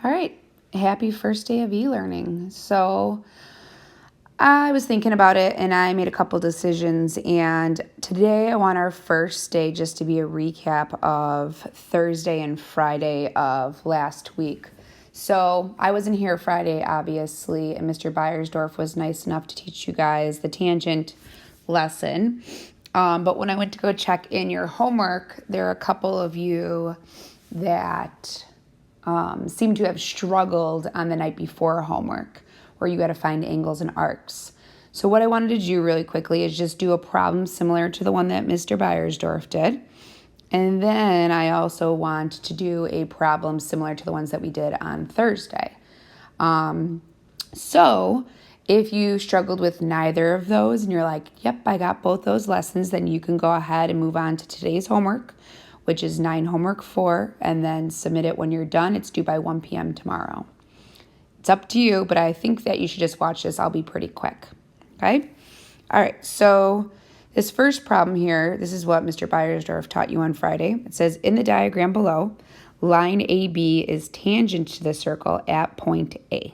All right, happy first day of e-learning. So I was thinking about it and I made a couple decisions, and today I want our first day just to be a recap of Thursday and Friday of last week. So I wasn't here Friday, obviously, and Mr. Beiersdorf was nice enough to teach you guys the tangent lesson. But when I went to go check in your homework, there are a couple of you that seem to have struggled on the night before homework, where you got to find angles and arcs. So what I wanted to do really quickly is just do a problem similar to the one that Mr. Beiersdorf did. And then I also want to do a problem similar to the ones that we did on Thursday. So if you struggled with neither of those and you're like, yep, I got both those lessons, then you can go ahead and move on to today's homework, which is 9 homework 4, and then submit it when you're done. It's due by 1 p.m. tomorrow. It's up to you, but I think that you should just watch this. I'll be pretty quick. Okay? All right, so this first problem here, this is what Mr. Beiersdorf taught you on Friday. It says, in the diagram below, line AB is tangent to the circle at point A.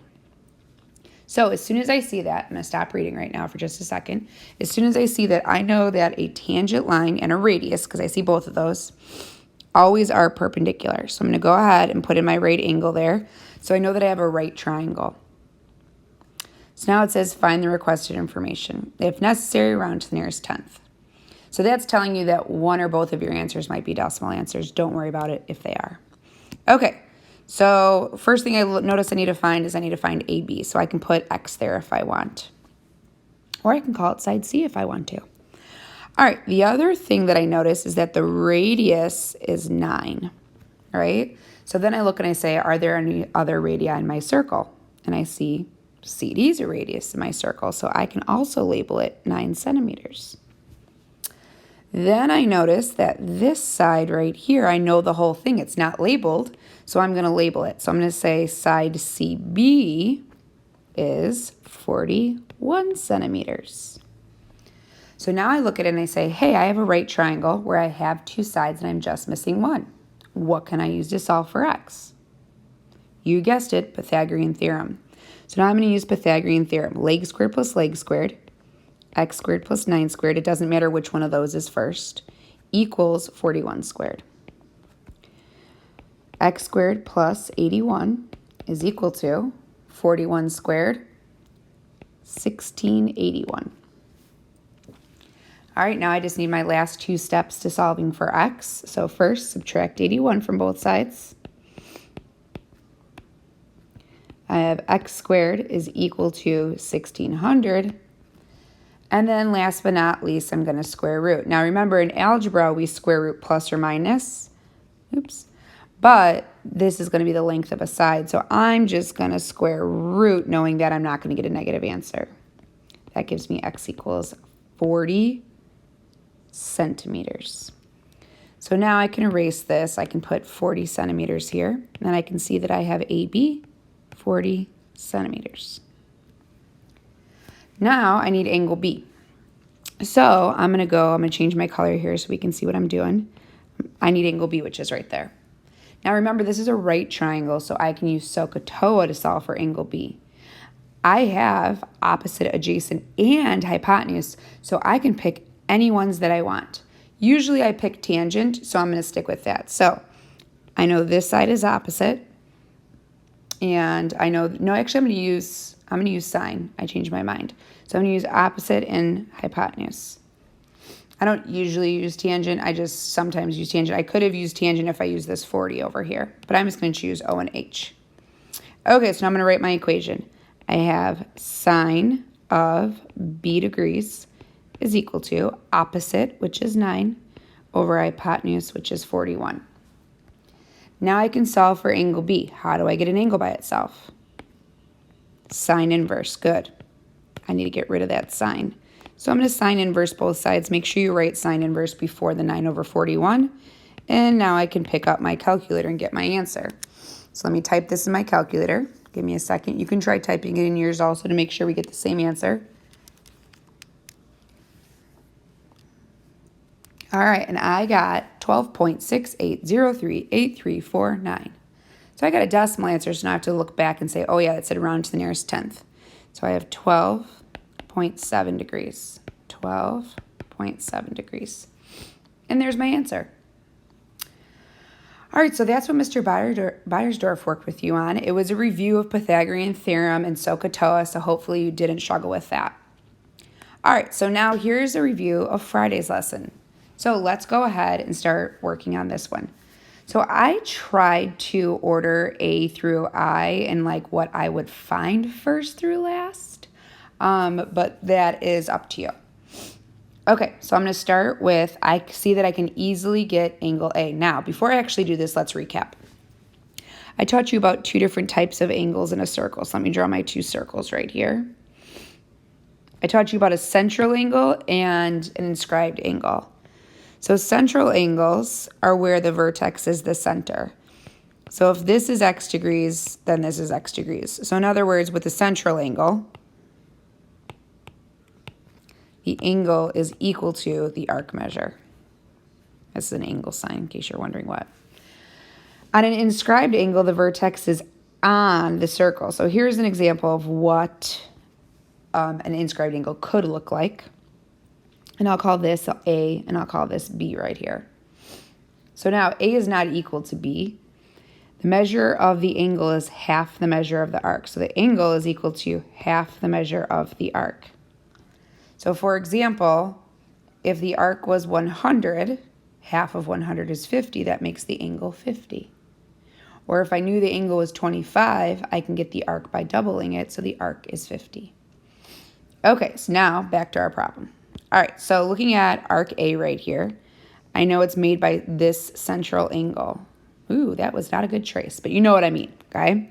So as soon as I see that, I'm going to stop reading right now for just a second. As soon as I see that, I know that a tangent line and a radius, because I see both of those, always are perpendicular. So I'm going to go ahead and put in my right angle there. So I know that I have a right triangle. So now it says find the requested information. If necessary, round to the nearest tenth. So that's telling you that one or both of your answers might be decimal answers. Don't worry about it if they are. Okay. So first thing I notice I need to find is I need to find AB. So I can put X there if I want. Or I can call it side C if I want to. All right, the other thing that I notice is that the radius is 9, right? So then I look and I say, are there any other radii in my circle? And I see CD is a radius in my circle, so I can also label it 9 centimeters. Then I notice that this side right here, I know the whole thing. It's not labeled, so I'm going to label it. So I'm going to say side CB is 41 centimeters. So now I look at it and I say, hey, I have a right triangle where I have 2 sides and I'm just missing 1. What can I use to solve for X? You guessed it, Pythagorean Theorem. So now I'm going to use Pythagorean Theorem. Leg squared plus leg squared, X squared plus 9 squared, it doesn't matter which one of those is first, equals 41 squared. X squared plus 81 is equal to 41 squared, 1681. All right, now I just need my last 2 steps to solving for X. So first, subtract 81 from both sides. I have X squared is equal to 1600. And then last but not least, I'm going to square root. Now remember, in algebra, we square root plus or minus. Oops. But this is going to be the length of a side. So I'm just going to square root, knowing that I'm not going to get a negative answer. That gives me X equals 40 centimeters. So now I can erase this. I can put 40 centimeters here. And then I can see that I have AB, 40 centimeters. Now I need angle B. So I'm going to change my color here so we can see what I'm doing. I need angle B, which is right there. Now remember, this is a right triangle, so I can use SOHCAHTOA to solve for angle B. I have opposite, adjacent, and hypotenuse, so I can pick any ones that I want. Usually I pick tangent, so I'm going to stick with that. So I know this side is opposite, and I know, no, actually I'm going to use sine. I changed my mind. So I'm going to use opposite and hypotenuse. I don't usually use tangent. I just sometimes use tangent. I could have used tangent if I use this 40 over here, but I'm just going to choose O and H. Okay, so now I'm going to write my equation. I have sine of B degrees is equal to opposite, which is 9, over hypotenuse, which is 41. Now I can solve for angle B. How do I get an angle by itself? Sine inverse. Good. I need to get rid of that sine. So I'm going to sine inverse both sides. Make sure you write sine inverse before the 9 over 41. And now I can pick up my calculator and get my answer. So let me type this in my calculator. Give me a second. You can try typing it in yours also to make sure we get the same answer. All right, and I got 12.68038349. So I got a decimal answer, so now I have to look back and say, oh yeah, it said round to the nearest tenth. So I have 12.7 degrees. 12.7 degrees. And there's my answer. All right, so that's what Mr. Beiersdorf worked with you on. It was a review of Pythagorean Theorem and SOHCAHTOA, so hopefully you didn't struggle with that. All right, so now here's a review of Friday's lesson. So let's go ahead and start working on this one. So I tried to order A through I and like what I would find first through last, but that is up to you. Okay, so I'm going to start with, I see that I can easily get angle A. Now, before I actually do this, let's recap. I taught you about two different types of angles in a circle. So let me draw my two circles right here. I taught you about a central angle and an inscribed angle. So central angles are where the vertex is the center. So if this is x degrees, then this is x degrees. So in other words, with a central angle, the angle is equal to the arc measure. This is an angle sign, in case you're wondering what. On an inscribed angle, the vertex is on the circle. So here's an example of what an inscribed angle could look like. And I'll call this A, and I'll call this B right here. So now A is not equal to B. The measure of the angle is half the measure of the arc. So the angle is equal to half the measure of the arc. So for example, if the arc was 100, half of 100 is 50, that makes the angle 50. Or if I knew the angle was 25, I can get the arc by doubling it, so the arc is 50. Okay, so now back to our problem. All right, so looking at arc A right here, I know it's made by this central angle. Ooh, that was not a good trace, but you know what I mean, okay?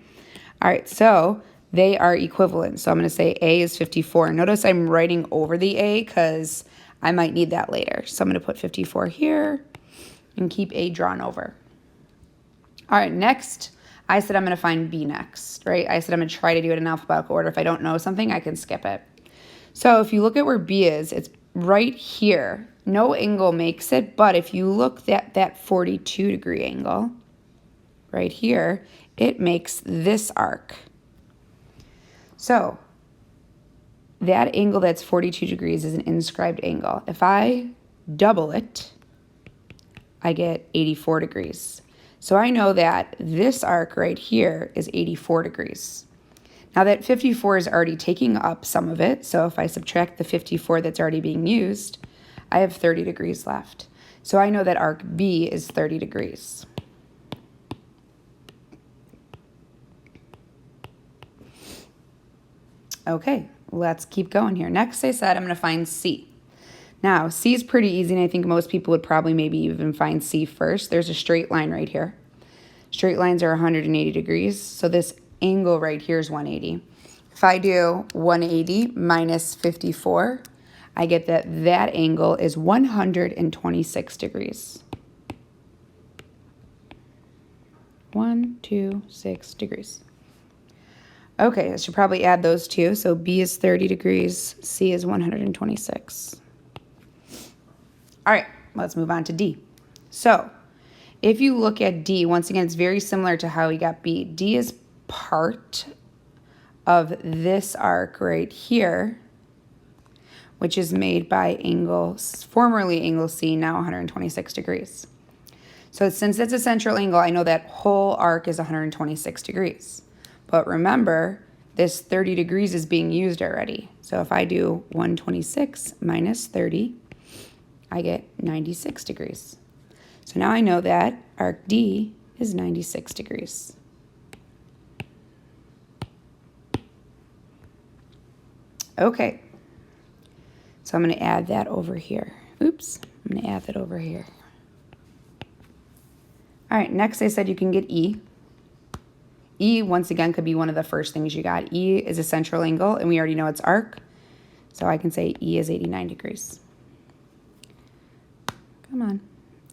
All right, so they are equivalent. So I'm going to say A is 54. Notice I'm writing over the A because I might need that later. So I'm going to put 54 here and keep A drawn over. All right, next, I said I'm going to find B next, right? I said I'm going to try to do it in alphabetical order. If I don't know something, I can skip it. So if you look at where B is, it's right here. No angle makes it, but if you look at that 42-degree angle right here, it makes this arc. So that angle that's 42 degrees is an inscribed angle. If I double it, I get 84 degrees. So I know that this arc right here is 84 degrees. Now that 54 is already taking up some of it, so if I subtract the 54 that's already being used, I have 30 degrees left. So I know that arc B is 30 degrees. Okay, let's keep going here. Next, I said I'm going to find C. Now, C is pretty easy, and I think most people would probably maybe even find C first. There's a straight line right here. Straight lines are 180 degrees, so this angle right here is 180. If I do 180 minus 54, I get that that angle is 126 degrees. 126 degrees. Okay, I should probably add those two. So B is 30 degrees, C is 126. All right, let's move on to D. So if you look at D, once again, it's very similar to how we got B. D is part of this arc right here, which is made by angle, formerly angle C, now 126 degrees. So since it's a central angle, I know that whole arc is 126 degrees. But remember, this 30 degrees is being used already. So if I do 126 minus 30, I get 96 degrees. So now I know that arc D is 96 degrees. Okay, so I'm going to add that over here. Oops, I'm going to add that over here. All right, next I said you can get E. E, once again, could be one of the first things you got. E is a central angle, and we already know it's arc. So I can say E is 89 degrees. Come on.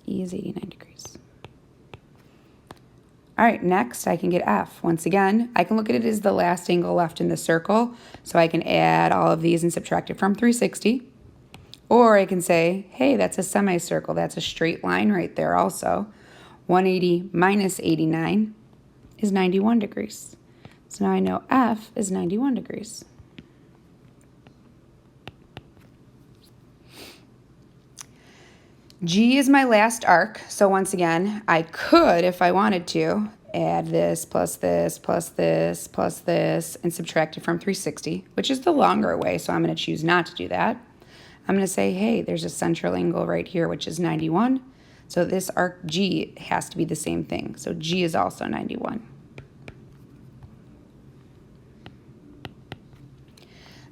E is 89 degrees. All right, next I can get F. Once again, I can look at it as the last angle left in the circle. So I can add all of these and subtract it from 360. Or I can say, hey, that's a semicircle. That's a straight line right there also. 180 minus 89 is 91 degrees. So now I know F is 91 degrees. G is my last arc, so once again, I could, if I wanted to, add this plus this plus this plus this and subtract it from 360, which is the longer way, so I'm going to choose not to do that. I'm going to say, hey, there's a central angle right here, which is 91, so this arc G has to be the same thing, so G is also 91.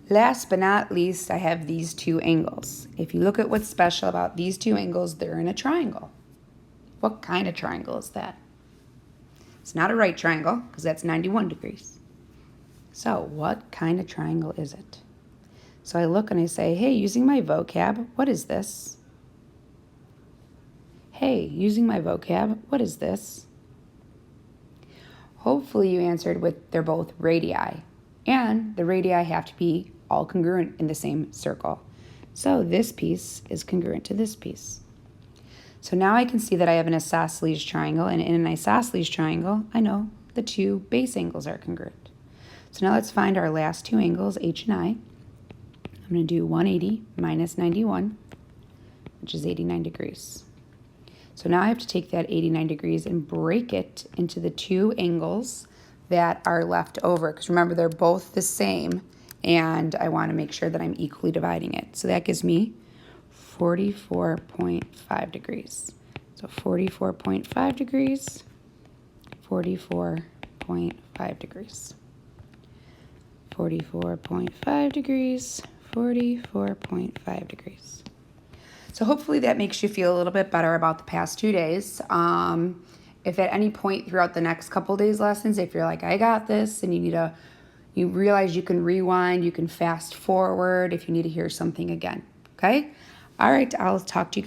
Last but not least, I have these two angles. If you look at what's special about these two angles, they're in a triangle. What kind of triangle is that? It's not a right triangle, because that's 91 degrees. So what kind of triangle is it? So I look and I say, hey, using my vocab, what is this? Hey, using my vocab, what is this? Hopefully you answered with they're both radii, and the radii have to be all congruent in the same circle. So this piece is congruent to this piece. So now I can see that I have an isosceles triangle, and in an isosceles triangle, I know the two base angles are congruent. So now let's find our last two angles, H and I. I'm going to do 180 minus 91, which is 89 degrees. So now I have to take that 89 degrees and break it into the two angles that are left over, because remember, they're both the same, and I want to make sure that I'm equally dividing it. So that gives me 44.5 degrees. So 44.5 degrees, 44.5 degrees. 44.5 degrees, 44.5 degrees. So hopefully that makes you feel a little bit better about the past 2 days. If at any point throughout the next couple days lessons, if you're like, I got this, and you realize you can rewind, you can fast forward if you need to hear something again, okay? All right, I'll talk to you.